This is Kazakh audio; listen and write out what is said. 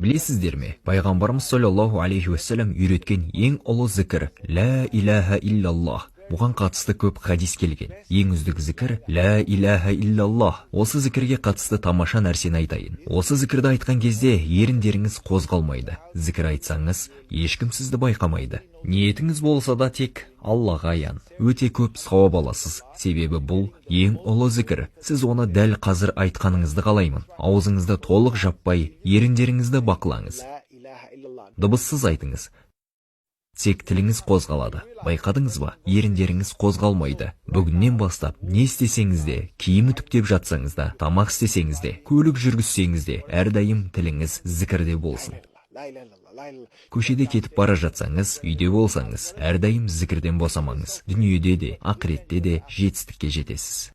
Білесіздерме, пайғамбарымыз саллаллаху алейхи уассалам үйреткен ең ұлы зікір ла илаха иллаллах. Бұған қатысты көп хадис келген. Ең үздік зікір ла илаха иллаллах. Осы зікірге қатысты тамаша нәрсені айтайын. Осы зікірді айтқан кезде еріндеріңіз қозғалмайды. Зікір айтсаңыз, ешкім сізді байқамайды. Ниетіңіз болса да тек Аллаға аян. Өте көп сауап аласыз. Себебі бұл ең ұлы зікір. Сіз оны дәл қазір айтқаныңызды қалаймын. Аузыңызды толық жаппай, еріндеріңізді бақылаңыз. Дыбыссыз айтыңыз. Тек тіліңіз қозғалады. Байқадыңыз ба? Еріндеріңіз қозғалмайды. Бүгіннен бастап не істесеңіз де, киім үтіктеп жатсаңыз да, тамақ істесеңіз де, көлік жүргізсеңіз де, әрдайым тіліңіз зікірде болсын. Көшеде кетіп бара жатсаңыз, үйде болсаңыз, әрдайым зікірден босамаңыз. Дүниеде де, ақыретте де жетістікке жетесіз.